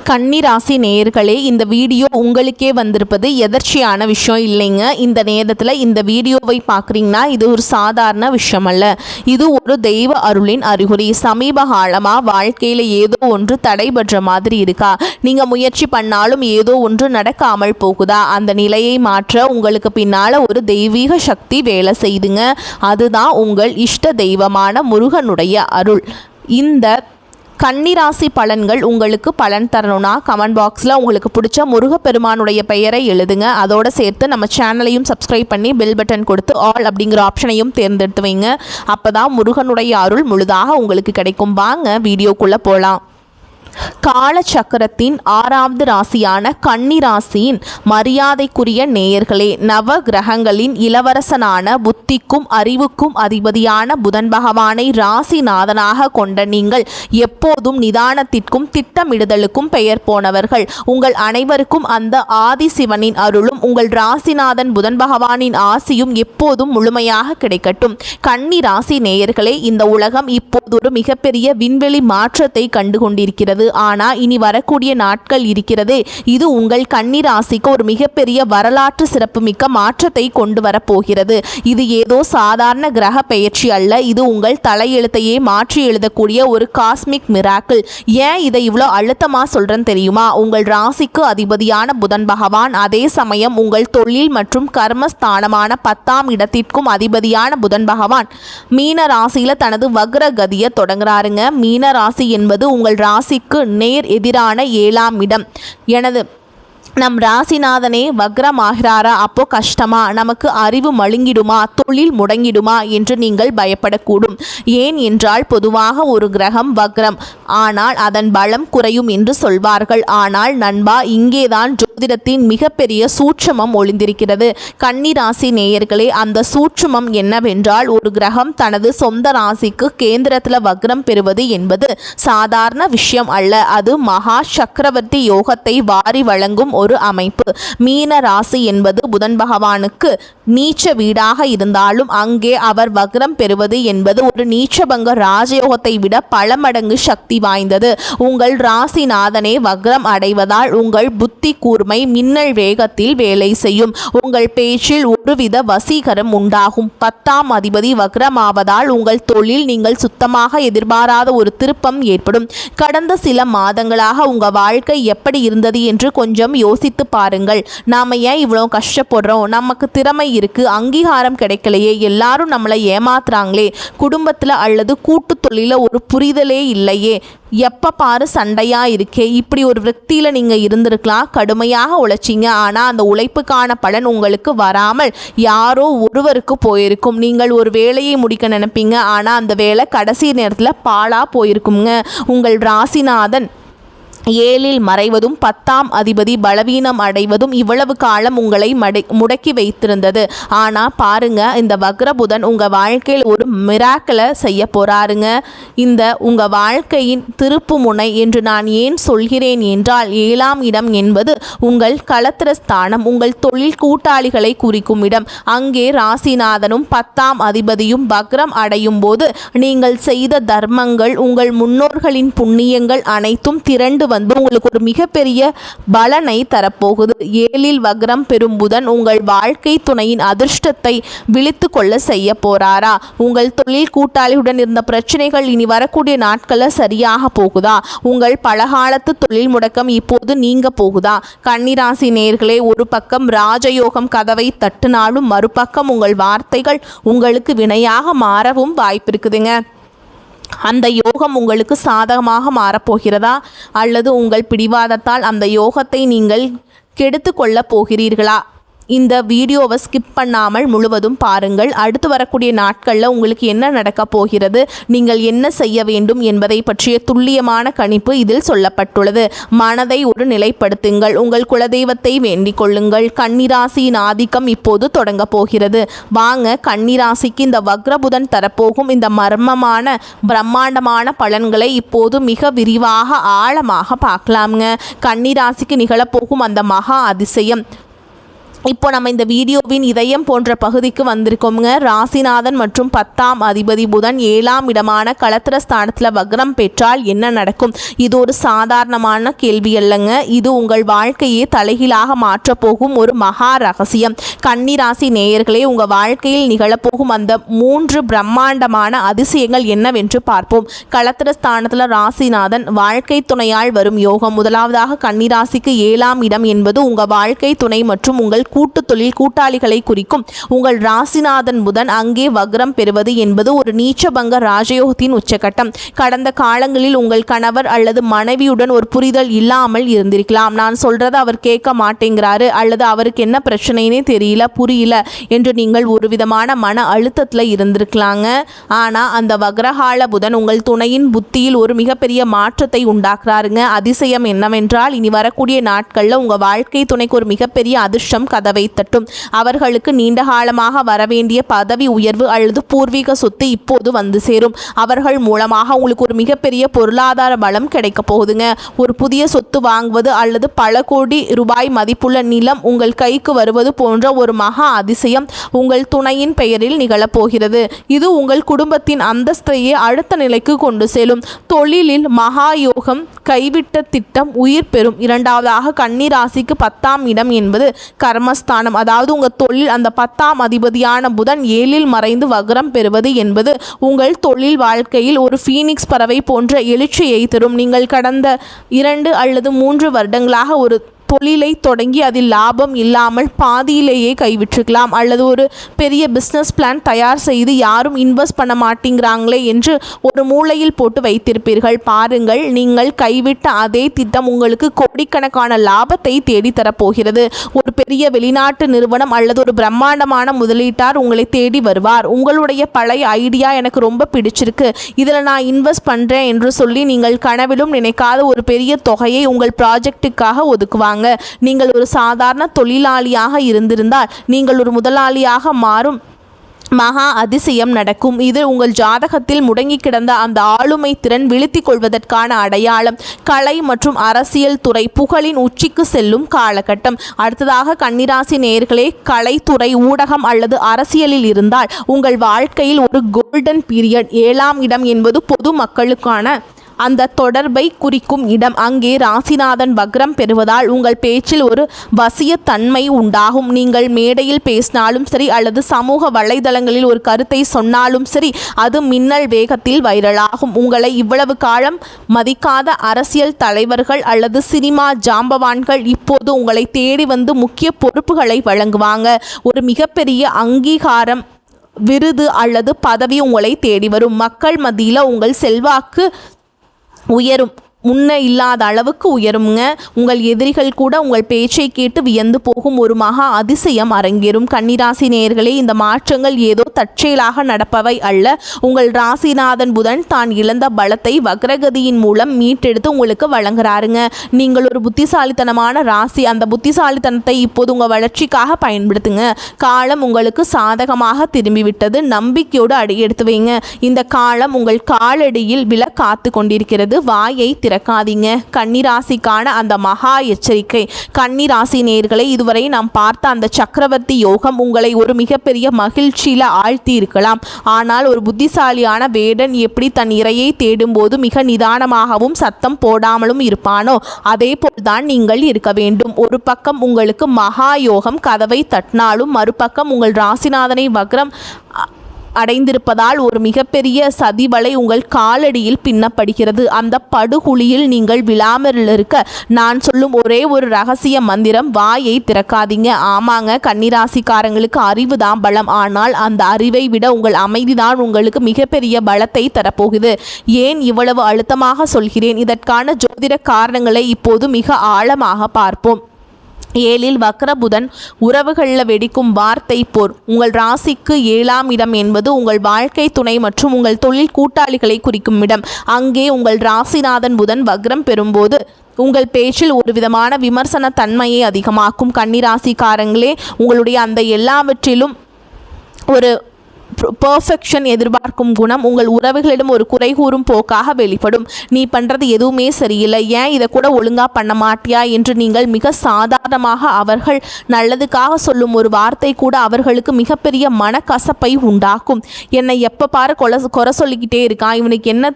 கன்னிராசி நேயர்களே, இந்த வீடியோ உங்களுக்கே வந்திருப்பது எதர்ச்சியான விஷயம் இல்லைங்க. இந்த நேரத்தில் இந்த வீடியோவை பார்க்குறீங்கன்னா இது ஒரு சாதாரண விஷயம் அல்ல. இது ஒரு தெய்வ அருளின் அறிகுறி. சமீப காலமாக வாழ்க்கையில் ஏதோ ஒன்று தடைபடுற மாதிரி இருக்கா? நீங்கள் முயற்சி பண்ணாலும் ஏதோ ஒன்று நடக்காமல் போகுதா? அந்த நிலையை மாற்ற உங்களுக்கு பின்னால் ஒரு தெய்வீக சக்தி வேலை செய்துங்க. அதுதான் உங்கள் இஷ்ட தெய்வமான முருகனுடைய அருள். இந்த கன்னிராசி பலன்கள் உங்களுக்கு பலன் தரணும்னா கமெண்ட் பாக்ஸில் உங்களுக்கு பிடிச்ச முருகப்பெருமானுடைய பெயரை எழுதுங்க. அதோடு சேர்த்து நம்ம சேனலையும் சப்ஸ்கிரைப் பண்ணி பெல் பட்டன் கொடுத்து ஆல் அப்படிங்கிற ஆப்ஷனையும் தேர்ந்தெடுத்து வைங்க. அப்போ தான் முருகனுடைய அருள் முழுதாக உங்களுக்கு கிடைக்கும். வாங்க வீடியோக்குள்ளே போகலாம். காலச்சக்கரத்தின் 6வது ராசியான கன்னி ராசியின் மரியாதைக்குரிய நேயர்களே, நவ கிரகங்களின் இளவரசனான புத்திக்கும் அறிவுக்கும் அதிபதியான புதன் பகவானை ராசிநாதனாக கொண்ட நீங்கள் எப்போதும் நிதானத்திற்கும் திட்டமிடுதலுக்கும் பெயர் போனவர்கள். உங்கள் அனைவருக்கும் அந்த ஆதிசிவனின் அருளும் உங்கள் ராசிநாதன் புதன் பகவானின் ஆசியும் எப்போதும் முழுமையாக கிடைக்கட்டும். கன்னி ராசி நேயர்களே, இந்த உலகம் இப்போது ஒரு மிகப்பெரிய விண்வெளி மாற்றத்தை கண்டு கொண்டிருக்கிறது. ஆனால் இனி வரக்கூடிய நாட்கள் இருக்கிறது, இது உங்கள் கன்னி ராசிக்கு ஒரு மிகப்பெரிய வரலாற்று சிறப்புமிக்க மாற்றத்தை கொண்டு வரப்போகிறது. இது ஏதோ சாதாரண கிரக பெயர்ச்சி அல்ல. இது உங்கள் தலையெழுத்தையே மாற்றி எழுதக்கூடிய ஒரு காஸ்மிக் மிராக்கிள். ஏன் இதை இவ்வளோ அழுத்தமாக சொல்கிறேன்னு தெரியுமா? உங்கள் ராசிக்கு அதிபதியான புதன் பகவான் அதே சமயம் உங்கள் தொழில் மற்றும் கர்மஸ்தானமான 10ஆம் இடத்திற்கும் அதிபதியான புதன் பகவான் மீன ராசியில் தனது வக்ரகதியை தொடங்குறாருங்க. மீன ராசி என்பது உங்கள் ராசிக்கு நேர் எதிரான 7ஆம் இடம். நம் ராசிநாதனே வக்ரமாகிறாரா? அப்போ கஷ்டமா? நமக்கு அறிவு மழுங்கிடுமா? தொழில் முடங்கிடுமா என்று நீங்கள் பயப்படக்கூடும். ஏன் என்றால் பொதுவாக ஒரு கிரகம் வக்ரம் ஆனால் அதன் பலம் குறையும் என்று சொல்வார்கள். ஆனால் நண்பா, இங்கேதான் ஜோதிடத்தின் மிகப்பெரிய சூட்சுமம் ஒளிந்திருக்கிறது. கன்னி ராசி நேயர்களே, அந்த சூட்சுமம் என்னவென்றால் ஒரு கிரகம் தனது சொந்த ராசிக்கு கேந்திரத்தில் வக்ரம் பெறுவது என்பது சாதாரண விஷயம் அல்ல. அது மகா சக்கரவர்த்தி யோகத்தை வாரி வழங்கும் ஒரு அமைப்பு. மீன ராசி என்பது புதன் பகவானுக்கு நீச்ச வீடாக இருந்தாலும் அங்கே அவர் வக்ரம் பெறுவது என்பது ஒரு நீச்சபங்க ராஜயோகத்தை விட பல மடங்கு சக்தி வாய்ந்தது. உங்கள் ராசிநாதனே வக்ரம் அடைவதால் உங்கள் புத்தி கூர்மை மின்னல் வேகத்தில் வேலை செய்யும். உங்கள் பேச்சில் ஒருவித வசீகரம் உண்டாகும். 10ஆம் அதிபதி வக்ரமாவதால் உங்கள் தொழில் நீங்கள் சுத்தமாக எதிர்பாராத ஒரு திருப்பம் ஏற்படும். கடந்த சில மாதங்களாக உங்கள் வாழ்க்கை எப்படி இருந்தது என்று கொஞ்சம் யோசித்து பாருங்கள். நாம ஏன் இவ்வளோ கஷ்டப்படுறோம்? நமக்கு திறமை இருக்கு, அங்கீகாரம் கிடைக்கலையே, எல்லாரும் நம்மளை ஏமாத்துறாங்களே, குடும்பத்தில் அல்லது கூட்டு தொழில ஒரு புரிதலே இல்லையே, எப்போ பாரு சண்டையா இருக்கே, இப்படி ஒரு விரக்தியில் நீங்கள் இருந்திருக்கலாம். கடுமையாக உழைச்சிங்க, ஆனால் அந்த உழைப்புக்கான பலன் உங்களுக்கு வராமல் யாரோ ஒருவருக்கு போயிருக்கும். நீங்கள் ஒரு வேலையை முடிக்க நினைப்பீங்க, ஆனால் அந்த வேலை கடைசி நேரத்தில் பாழாக போயிருக்குங்க. உங்கள் ராசிநாதன் 7ல் மறைவதும் 10ஆம் அதிபதி பலவீனம் அடைவதும் இவ்வளவு காலம் உங்களை முடக்கி வைத்திருந்தது. ஆனால் பாருங்க, இந்த வக்ரபுதன் உங்கள் வாழ்க்கையில் ஒரு மிராக்கிளை செய்ய போறாருங்க. இந்த உங்கள் வாழ்க்கையின் திருப்பு முனை என்று நான் ஏன் சொல்கிறேன் என்றால் 7ஆம் இடம் என்பது உங்கள் களத்திரஸ்தானம், உங்கள் தொழில் கூட்டாளிகளை குறிக்கும் இடம். அங்கே ராசிநாதனும் 10ஆம் அதிபதியும் வக்ரம் அடையும் போது நீங்கள் செய்த தர்மங்கள், உங்கள் முன்னோர்களின் புண்ணியங்கள் அனைத்தும் திரண்டு வந்து உங்களுக்கு ஒரு மிகப்பெரிய பலனை தரப்போகுது. 7ல் வக்ரம் பெறும் புதன் உங்கள் வாழ்க்கை துணையின் அதிர்ஷ்டத்தை விழித்து கொள்ள செய்ய போறாரா? உங்கள் தொழில் கூட்டாளியுடன் இருந்த பிரச்சனைகள் இனி வரக்கூடிய நாட்களில் சரியாக போகுதா? உங்கள் பலகாலத்து தொழில் முடக்கம் இப்போது நீங்க போகுதா? கன்னிராசி நேயர்களே, ஒரு பக்கம் ராஜயோகம் கதவை தட்டினாலும் மறுபக்கம் உங்கள் வார்த்தைகள் உங்களுக்கு வினையாக மாறவும் வாய்ப்பிருக்குதுங்க. அந்த யோகம் உங்களுக்கு சாதகமாக மாறப்போகிறதா அல்லது உங்கள் பிடிவாதத்தால் அந்த யோகத்தை நீங்கள் கெடுத்து கொள்ளப் போகிறீர்களா? இந்த வீடியோவை ஸ்கிப் பண்ணாமல் முழுவதும் பாருங்கள். அடுத்து வரக்கூடிய நாட்களில் உங்களுக்கு என்ன நடக்கப் போகிறது, நீங்கள் என்ன செய்ய வேண்டும் என்பதை பற்றிய துல்லியமான கணிப்பு இதில் சொல்லப்பட்டுள்ளது. மனதை ஒரு நிலைப்படுத்துங்கள். உங்கள் குலதெய்வத்தை வேண்டிக் கொள்ளுங்கள். கன்னிராசியின் ஆதிக்கம் இப்போது தொடங்க போகிறது. வாங்க கன்னிராசிக்கு இந்த வக்ரபுதன் தரப்போகும் இந்த மர்மமான பிரம்மாண்டமான பலன்களை இப்போது மிக விரிவாக ஆழமாக பார்க்கலாம்ங்க. கன்னிராசிக்கு நிகழப்போகும் அந்த மகா அதிசயம் இப்போ நம்ம இந்த வீடியோவின் இதயம் போன்ற பகுதிக்கு வந்திருக்கோங்க. ராசிநாதன் மற்றும் 10ஆம் அதிபதி புதன் 7ஆம் இடமான களத்திரஸ்தானத்தில் வக்ரம் பெற்றால் என்ன நடக்கும்? இது ஒரு சாதாரணமான கேள்வி அல்லங்க. இது உங்கள் வாழ்க்கையை தலைகீழாக மாற்றப்போகும் ஒரு மகா ரகசியம். கன்னிராசி நேயர்களே, உங்கள் வாழ்க்கையில் நிகழப்போகும் அந்த 3 பிரம்மாண்டமான அதிசயங்கள் என்னவென்று பார்ப்போம். களத்திரஸ்தானத்தில் ராசிநாதன் வாழ்க்கை துணையால் வரும் யோகம். முதலாவதாக கன்னிராசிக்கு 7ஆம் இடம் என்பது உங்கள் வாழ்க்கை துணை மற்றும் உங்கள் கூட்டு தொழில் கூட்டாளிகளை குறிக்கும். உங்கள் ராசிநாதன் புதன் அங்கே வக்ரம் பெறுவது என்பது ஒரு நீச்சபங்க ராஜயோகத்தின் உச்சகட்டம். கடந்த காலங்களில் உங்கள் கணவர் அல்லது மனைவியுடன் ஒரு புரிதல் இல்லாமல் இருந்திருக்கலாம். நான் சொல்றதை அவர் கேட்க மாட்டேங்கிறாரு அல்லது அவருக்கு என்ன பிரச்சனைனே தெரியல, புரியல என்று நீங்கள் ஒரு விதமான மன அழுத்தத்தில் இருந்திருக்கலாங்க. ஆனால் அந்த வக்ரகால புதன் உங்கள் துணையின் புத்தியில் ஒரு மிகப்பெரிய மாற்றத்தை உண்டாக்குறாருங்க. அதிசயம் என்னவென்றால், இனி வரக்கூடிய நாட்களில் உங்கள் வாழ்க்கை துணைக்கு ஒரு மிகப்பெரிய அதிர்ஷ்டம் கதவை தட்டும். அவர்களுக்கு நீண்ட காலமாக வரவேண்டிய பதவி உயர்வு அல்லது பூர்வீக சொத்து இப்போது வந்து சேரும். அவர்கள் மூலமாக உங்களுக்கு ஒரு மிகப்பெரிய பொருளாதார பலம் கிடைக்க போகுதுங்க. ஒரு புதிய சொத்து வாங்குவது அல்லது பல கோடி ரூபாய் மதிப்புள்ள நிலம் உங்கள் கைக்கு வருவது போன்ற ஒரு மகா அதிசயம் உங்கள் துணையின் பெயரில் நிகழப்போகிறது. இது உங்கள் குடும்பத்தின் அந்தஸ்தையே அடுத்த நிலைக்கு கொண்டு செல்லும். தொழிலில் மகா யோகம், கைவிட்ட திட்டம் உயிர் பெறும். இரண்டாவதாக கன்னிராசிக்கு 10ஆம் இடம் என்பது கர்மஸ்தானம். அதாவது உங்கள் தொழில் அந்த 10ஆம் அதிபதியான புதன் 7இல் மறைந்து வக்ரம் பெறுவது என்பது உங்கள் தொழில் வாழ்க்கையில் ஒரு ஃபீனிக்ஸ் பறவை போன்ற எழுச்சியை தரும். நீங்கள் கடந்த 2 அல்லது 3 வருடங்களாக ஒரு தொழிலை தொடங்கி அதில் லாபம் இல்லாமல் பாதியிலேயே கைவிட்டுருக்கலாம். அல்லது ஒரு பெரிய பிஸ்னஸ் பிளான் தயார் செய்து யாரும் இன்வெஸ்ட் பண்ண மாட்டேங்கிறாங்களே என்று ஒரு மூலையில் போட்டு வைத்திருப்பீர்கள். பாருங்கள், நீங்கள் கைவிட்ட அதே திட்டம் உங்களுக்கு கோடிக்கணக்கான லாபத்தை தேடித்தரப்போகிறது. ஒரு பெரிய வெளிநாட்டு நிறுவனம் அல்லது ஒரு பிரம்மாண்டமான முதலீட்டார் உங்களை தேடி வருவார். உங்களுடைய பழைய ஐடியா எனக்கு ரொம்ப பிடிச்சிருக்கு, இதில் நான் இன்வெஸ்ட் பண்ணுறேன் என்று சொல்லி நீங்கள் கனவிலும் நினைக்காத ஒரு பெரிய தொகையை உங்கள் ப்ராஜெக்டுக்காக ஒதுக்குவாங்க. நீங்கள் ஒரு சாதாரண தொழிலாளியாக இருந்திருந்தால் நீங்கள் ஒரு முதலாளியாக மாறும் மகா அதிசயம் நடக்கும். இது உங்கள் ஜாதகத்தில் முடங்கி கிடந்த அந்த ஆளுமை திறன் விழித்தி கொள்வதற்கான அடையாளம். கலை மற்றும் அரசியல் துறை புகழின் உச்சிக்கு செல்லும் காலகட்டம். அடுத்ததாக கன்னிராசி நேயர்களே, கலைத்துறை, ஊடகம் அல்லது அரசியலில் இருந்தால் உங்கள் வாழ்க்கையில் ஒரு கோல்டன் பீரியட். 7ஆம் இடம் என்பது பொது மக்களுக்கான அந்த தொடர்பை குறிக்கும் இடம். அங்கே ராசிநாதன் வக்ரம் பெறுவதால் உங்கள் பேச்சில் ஒரு வசியத்தன்மை உண்டாகும். நீங்கள் மேடையில் பேசினாலும் சரி அல்லது சமூக வலைதளங்களில் ஒரு கருத்தை சொன்னாலும் சரி, அது மின்னல் வேகத்தில் வைரலாகும். உங்களை இவ்வளவு காலம் மதிக்காத அரசியல் தலைவர்கள் அல்லது சினிமா ஜாம்பவான்கள் இப்போது உங்களை தேடி வந்து முக்கிய பொறுப்புகளை வழங்குவாங்க. ஒரு மிகப்பெரிய அங்கீகாரம், விருது அல்லது பதவி உங்களை தேடி வரும். மக்கள் மத்தியில் உங்கள் செல்வாக்கு உயரும். முன்ன இல்லாத அளவுக்கு உயருங்க. உங்கள் எதிரிகள் கூட உங்கள் பேச்சை கேட்டு வியந்து போகும் ஒரு மகா அதிசயம் அரங்கேறும். கன்னிராசி நேயர்களே, இந்த மாற்றங்கள் ஏதோ தற்செயலாக நடப்பவை அல்ல. உங்கள் ராசிநாதன் புதன் தான் இழந்த பலத்தை வக்ரகதியின் மூலம் மீட்டெடுத்து உங்களுக்கு வழங்குறாருங்க. நீங்கள் ஒரு புத்திசாலித்தனமான ராசி. அந்த புத்திசாலித்தனத்தை இப்போது உங்கள் வளர்ச்சிக்காக பயன்படுத்துங்க. காலம் உங்களுக்கு சாதகமாக திரும்பிவிட்டது. நம்பிக்கையோடு அடியெடுத்து வைங்க. இந்த காலம் உங்கள் காலடியில் விழ காத்து கொண்டிருக்கிறது. வாயை திறக்காதீங்க. கன்னிராசிக்கான அந்த மகா எச்சரிக்கை. கன்னிராசி நேயர்களை, இதுவரை நாம் பார்த்த அந்த சக்கரவர்த்தி யோகம் உங்களை ஒரு மிகப்பெரிய மகிழ்ச்சியில ஆழ்த்தி இருக்கலாம். ஆனால் ஒரு புத்திசாலியான வேடன் எப்படி தன் இரையை தேடும்போது மிக நிதானமாகவும் சத்தம் போடாமலும் இருப்பானோ, அதே போல்தான் நீங்கள் இருக்க வேண்டும். ஒரு பக்கம் உங்களுக்கு மகா யோகம் கதவை தட்டினாலும் மறுபக்கம் உங்கள் ராசிநாதனை வக்ரம் அடைந்திருப்பதால் ஒரு மிகப்பெரிய சதிவலை உங்கள் காலடியில் பின்னப்படுகிறது. அந்த படுகுழியில் நீங்கள் விழாமல் இருக்க நான் சொல்லும் ஒரே ஒரு ரகசிய மந்திரம், வாயை திறக்காதீங்க. ஆமாங்க, கன்னிராசிக்காரங்களுக்கு அறிவு தான் பலம். ஆனால் அந்த அறிவை விட உங்கள் அமைதிதான் உங்களுக்கு மிகப்பெரிய பலத்தை தரப்போகுது. ஏன் இவ்வளவு அழுத்தமாக சொல்கிறேன்? இதற்கான ஜோதிட காரணங்களை இப்போது மிக ஆழமாக பார்ப்போம். 7இல் வக்ரபுதன் உறவுகளில் வெடிக்கும் வார்த்தை போர். உங்கள் ராசிக்கு 7ஆம் இடம் என்பது உங்கள் வாழ்க்கை துணை மற்றும் உங்கள் தொழில் கூட்டாளிகளை குறிக்கும் இடம். அங்கே உங்கள் ராசிநாதன் புதன் வக்ரம் பெறும்போது உங்கள் பேச்சில் ஒரு விதமான விமர்சன தன்மையை அதிகமாக்கும். கன்னிராசிக்காரங்களே, உங்களுடைய அந்த எல்லாவற்றிலும் ஒரு பெர்ஃபெக்ஷன் எதிர்பார்க்கும் குணம் உங்கள் உறவுகளிடம் ஒரு குறை கூறும் போக்காக வெளிப்படும். நீ பண்ணுறது எதுவுமே சரியில்லை, ஏன் இதை கூட ஒழுங்காக பண்ண மாட்டியா என்று நீங்கள் மிக சாதாரணமாக அவர்கள் நல்லதுக்காக சொல்லும் ஒரு வார்த்தை கூட அவர்களுக்கு மிகப்பெரிய மனக்கசப்பை உண்டாக்கும். என்னை எப்போ பாரு குறை சொல்லிக்கிட்டே இருக்கான், இவனுக்கு என்ன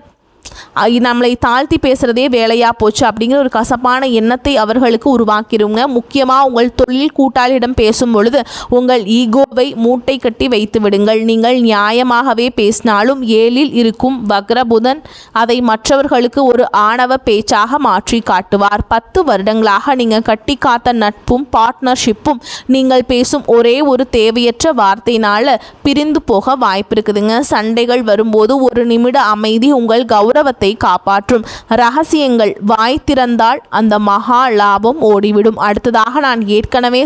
நம்மளை தாழ்த்தி பேசுகிறதே வேலையாக போச்சு அப்படிங்கிற ஒரு கசப்பான எண்ணத்தை அவர்களுக்கு உருவாக்கிடுங்க. முக்கியமாக உங்கள் தொழில் கூட்டாளியிடம் பேசும் பொழுது உங்கள் ஈகோவை மூட்டை கட்டி வைத்து விடுங்கள். நீங்கள் நியாயமாகவே பேசினாலும் 7இல் இருக்கும் வக்ரபுதன் அதை மற்றவர்களுக்கு ஒரு ஆணவ பேச்சாக மாற்றி காட்டுவார். 10 வருடங்களாக நீங்கள் கட்டி காத்த நட்பும் பார்ட்னர்ஷிப்பும் நீங்கள் பேசும் ஒரே ஒரு தேவையற்ற வார்த்தையினால் பிரிந்து போக வாய்ப்பு இருக்குதுங்க. சண்டைகள் வரும்போது ஒரு நிமிட அமைதி உங்கள் கௌரவத்தை காப்பாற்றும். ரகசியங்கள் வாய் திறந்தால் அந்த மகா லாபம் ஓடிவிடும். அடுத்ததாக நான் ஏற்கனவே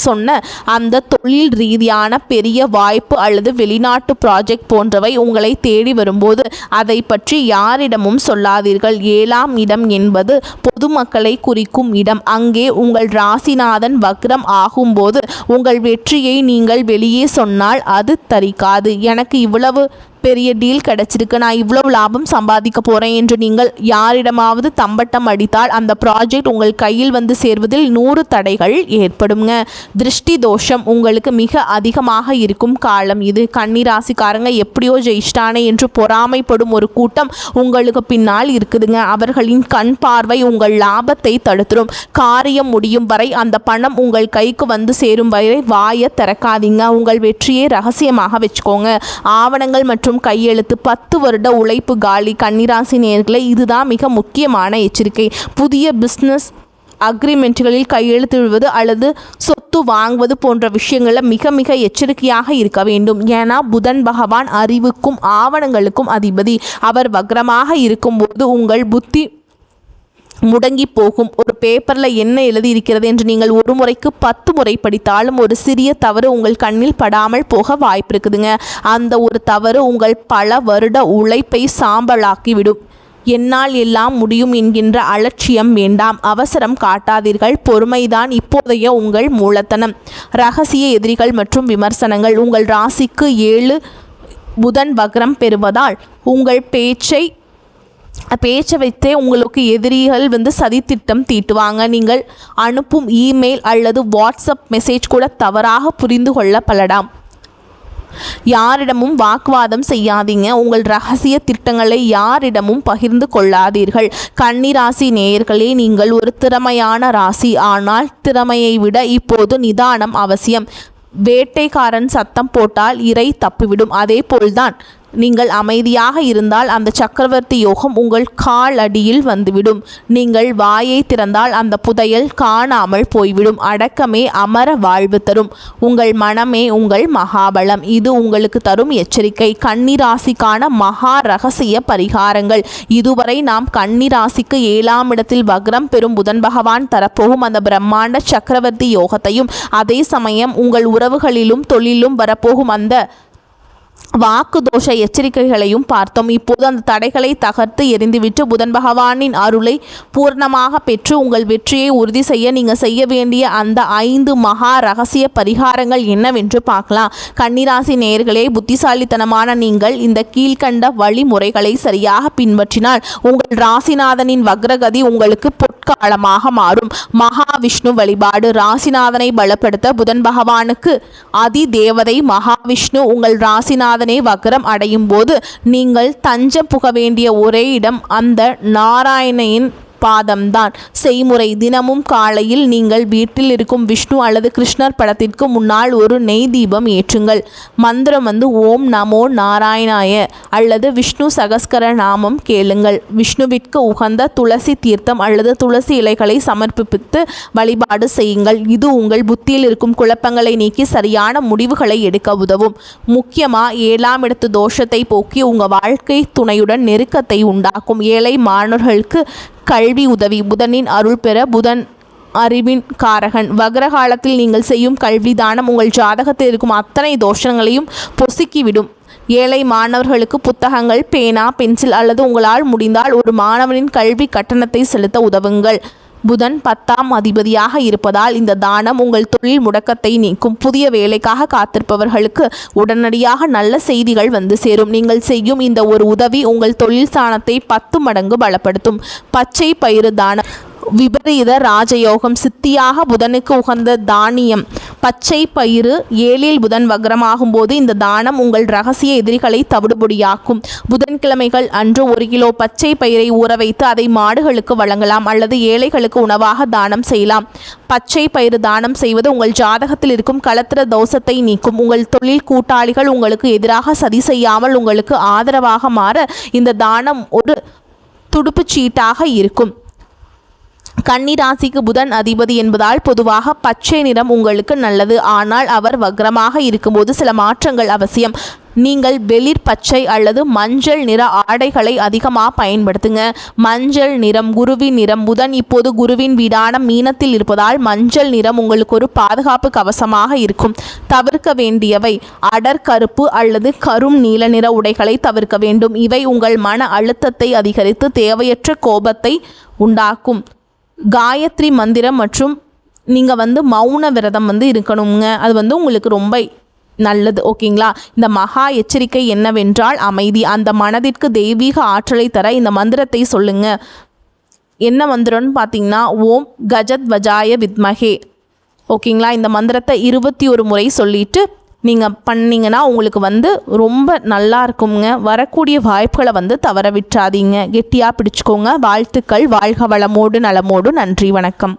சொன்ன அந்த தொழில் ரீதியான பெரிய வாய்ப்பு அல்லது வெளிநாட்டு ப்ராஜெக்ட் போன்றவை உங்களை தேடி வரும்போது அதை பற்றி யாரிடமும் சொல்லாதீர்கள். 7ஆம் இடம் என்பது பொதுமக்களை குறிக்கும் இடம். அங்கே உங்கள் ராசிநாதன் வக்ரம் ஆகும்போது உங்கள் வெற்றியை நீங்கள் வெளியே சொன்னால் அது தரிக்காது. எனக்கு இவ்வளவு பெரிய டீல் கிடச்சிருக்கு, நான் இவ்வளவு லாபம் சம்பாதிக்க போகிறேன் என்று நீங்கள் யாரிடமாவது தம்பட்டம் அடித்தால் அந்த ப்ராஜெக்ட் உங்கள் கையில் வந்து சேர்வதில் 100 தடைகள் ஏற்படுங்க. திருஷ்டி தோஷம் உங்களுக்கு மிக அதிகமாக இருக்கும் காலம் இது. கன்னிராசிக்காரங்க எப்படியோ ஜெயிச்சிட்டானே என்று பொறாமைப்படும் ஒரு கூட்டம் உங்களுக்கு பின்னால் இருக்குதுங்க. அவர்களின் கண் பார்வை உங்கள் லாபத்தை தடுத்துரும். காரியம் முடியும் வரை அந்த பணம் உங்கள் கைக்கு வந்து சேரும் வரை வாயை திறக்காதீங்க. உங்கள் வெற்றியை ரகசியமாக வச்சுக்கோங்க. ஆவணங்கள் மற்றும் கையெழுத்து 10 வருட உழைப்பு காலி. கன்னிராசி நேயர்களே, இதுதான் மிக முக்கியமான எச்சரிக்கை. புதிய பிஸ்னஸ் அக்ரிமெண்ட்டுகளில் கையெழுத்திடுவது அல்லது சொத்து வாங்குவது போன்ற விஷயங்களில் மிக மிக எச்சரிக்கையாக இருக்க வேண்டும். ஏன்னா புதன் பகவான் அறிவுக்கும் ஆவணங்களுக்கும் அதிபதி. அவர் வக்ரமாக இருக்கும்போது உங்கள் புத்தி முடங்கி போகும். ஒரு பேப்பரில் என்ன எழுதி இருக்கிறது என்று நீங்கள் ஒரு முறைக்கு 10 முறை படித்தாலும் ஒரு சிறிய தவறு உங்கள் கண்ணில் படாமல் போக வாய்ப்பு இருக்குதுங்க. அந்த ஒரு தவறு உங்கள் பல வருட உழைப்பை சாம்பலாக்கிவிடும். என்னால் எல்லாம் முடியும் என்கின்ற அலட்சியம் வேண்டாம். அவசரம் காட்டாதீர்கள். பொறுமைதான் இப்போதைய உங்கள் மூலத்தனம். ரகசிய எதிரிகள் மற்றும் விமர்சனங்கள். உங்கள் ராசிக்கு 7 புதன் வக்ரம் பெறுவதால் உங்கள் பேச்சை வைத்தே உங்களுக்கு எதிரிகள் சதித்திட்டம் தீட்டுவாங்க. நீங்கள் அனுப்பும் இமெயில் அல்லது வாட்ஸ்அப் மெசேஜ் கூட தவறாக புரிந்து கொள்ளப்படலாம். யாரிடமும் வாக்குவாதம் செய்யாதீங்க. உங்கள் ரகசிய திட்டங்களை யாரிடமும் பகிர்ந்து கொள்ளாதீர்கள். கன்னிராசி நேயர்களே, நீங்கள் ஒரு திறமையான ராசி. ஆனால் திறமையை விட இப்போது நிதானம் அவசியம். வேட்டைக்காரன் சத்தம் போட்டால் இரை தப்பிவிடும். அதே போல்தான் நீங்கள் அமைதியாக இருந்தால் அந்த சக்கரவர்த்தி யோகம் உங்கள் கால் அடியில் வந்துவிடும். நீங்கள் வாயை திறந்தால் அந்த புதையல் காணாமல் போய்விடும். அடக்கமே அமர வாழ்வு தரும். உங்கள் மனமே உங்கள் மகாபலம். இது உங்களுக்கு தரும் எச்சரிக்கை. கன்னிராசிக்கான மகா ரகசிய பரிகாரங்கள். இதுவரை நாம் கன்னிராசிக்கு 7ஆம் இடத்தில் வக்ரம் பெறும் புதன் பகவான் தரப்போகும் அந்த பிரம்மாண்ட சக்கரவர்த்தி யோகத்தையும் அதே சமயம் உங்கள் உறவுகளிலும் தொழிலும் வரப்போகும் அந்த வாக்கு தோஷ எச்சரிக்கைகளையும் பார்த்தோம். இப்போது அந்த தடைகளை தகர்த்து எரிந்துவிட்டு புதன் பகவானின் அருளை பூர்ணமாக பெற்று உங்கள் வெற்றியை உறுதி செய்ய நீங்கள் செய்ய வேண்டிய அந்த 5 மகா ரகசிய பரிகாரங்கள் என்னவென்று பார்க்கலாம். கன்னிராசி நேயர்களே, புத்திசாலித்தனமான நீங்கள் இந்த கீழ்கண்ட வழிமுறைகளை சரியாக பின்பற்றினால் உங்கள் ராசிநாதனின் வக்ரகதி உங்களுக்கு பொற்காலமாக மாறும். மகாவிஷ்ணு வழிபாடு. ராசிநாதனை பலப்படுத்த புதன் பகவானுக்கு அதி தேவதை மகாவிஷ்ணு உங்கள் ராசிநாதன் வக்ரம் அடையும் போது நீங்கள் தஞ்சம் புக வேண்டிய ஒரே இடம் அந்த நாராயணையின் பாதம்தான். செய்முறை: தினமும் காலையில் நீங்கள் வீட்டில் இருக்கும் விஷ்ணு அல்லது கிருஷ்ணர் படத்திற்கு முன்னால் ஒரு நெய் தீபம் ஏற்றுங்கள். மந்திரம் ஓம் நமோ நாராயணாய அல்லது விஷ்ணு சகஸ்கர நாமம் கேளுங்கள். விஷ்ணுவிற்கு உகந்த துளசி தீர்த்தம் அல்லது துளசி இலைகளை சமர்ப்பித்து வழிபாடு செய்யுங்கள். இது உங்கள் புத்தியில் இருக்கும் குழப்பங்களை நீக்கி சரியான முடிவுகளை எடுக்க உதவும். முக்கியமாக 7ஆம் இடத்து தோஷத்தை போக்கி உங்கள் வாழ்க்கை துணையுடன் நெருக்கத்தை உண்டாக்கும். ஏழை மாணவர்களுக்கு கல்வி உதவி. புதனின் அருள் பெற. புதன் அறிவின் காரகன். வக்ர காலத்தில் நீங்கள் செய்யும் கல்வி தானம் உங்கள் ஜாதகத்தில் இருக்கும் அத்தனை தோஷங்களையும் பொசுக்கிவிடும். ஏழை மாணவர்களுக்கு புத்தகங்கள், பேனா, பென்சில் அல்லது உங்களால் முடிந்தால் ஒரு மாணவனின் கல்வி கட்டணத்தை செலுத்த உதவுங்கள். புதன் 10ஆம் அதிபதியாக இருப்பதால் இந்த தானம் உங்கள் தொழில் முடக்கத்தை நீக்கும். புதிய வேலைக்காக காத்திருப்பவர்களுக்கு உடனடியாக நல்ல செய்திகள் வந்து சேரும். நீங்கள் செய்யும் இந்த ஒரு உதவி உங்கள் தொழில் ஸ்தானத்தை 10 மடங்கு பலப்படுத்தும். பச்சை பயிறு தானம். விபரீத ராஜயோகம். சித்தியாக புதனுக்கு உகந்த தானியம் பச்சை பயிறு. 7இல் புதன் வக்ரமாகும் போது இந்த தானம் உங்கள் ரகசிய எதிரிகளை தவிடுபொடியாக்கும். புதன்கிழமைகள் அன்று 1 கிலோ பச்சை பயிரை ஊற வைத்து அதை மாடுகளுக்கு வழங்கலாம் அல்லது ஏழைகளுக்கு உணவாக தானம் செய்யலாம். பச்சை பயிறு தானம் செய்வது உங்கள் ஜாதகத்தில் இருக்கும் களத்திர தோஷத்தை நீக்கும். உங்கள் தொழில் கூட்டாளிகள் உங்களுக்கு எதிராக சதி செய்யாமல் உங்களுக்கு ஆதரவாக மாற இந்த தானம் ஒரு துடுப்புச்சீட்டாக இருக்கும். கன்னி ராசிக்கு புதன் அதிபதி என்பதால் பொதுவாக பச்சை நிறம் உங்களுக்கு நல்லது. ஆனால் அவர் வக்ரமாக இருக்கும்போது சில மாற்றங்கள் அவசியம். நீங்கள் வெளிர் பச்சை அல்லது மஞ்சள் நிற ஆடைகளை அதிகமாக பயன்படுத்துங்க. மஞ்சள் நிறம் குருவின் நிறம். புதன் இப்போது குருவின் வீடான மீனத்தில் இருப்பதால் மஞ்சள் நிறம் உங்களுக்கு ஒரு பாதுகாப்பு கவசமாக இருக்கும். தவிர்க்க வேண்டியவை அடர் கருப்பு அல்லது கரும் நீல நிற உடைகளை தவிர்க்க வேண்டும். இவை உங்கள் மன அழுத்தத்தை அதிகரித்து தேவையற்ற கோபத்தை உண்டாக்கும். காயத்ரி மந்திரம் மற்றும் நீங்கள் மௌன விரதம் இருக்கணுங்க. அது உங்களுக்கு ரொம்ப நல்லது. ஓகேங்களா? இந்த மகா எச்சரிக்கை என்னவென்றால் அமைதி. அந்த மனதிற்கு தெய்வீக ஆற்றலை தர இந்த மந்திரத்தை சொல்லுங்க. என்ன மந்திரம்னு பார்த்தீங்கன்னா, ஓம் கஜத்வஜாய வித்மகே. ஓகேங்களா? இந்த மந்திரத்தை 21 முறை சொல்லிட்டு நீங்கள் பண்ணிங்கன்னா உங்களுக்கு ரொம்ப நல்லா இருக்குங்க. வரக்கூடிய வாய்ப்புகளை தவற விட்டுறாதீங்க. கெட்டியாக பிடிச்சிக்கோங்க. வாழ்த்துக்கள். வாழ்க வளமோடு நலமோடு. நன்றி. வணக்கம்.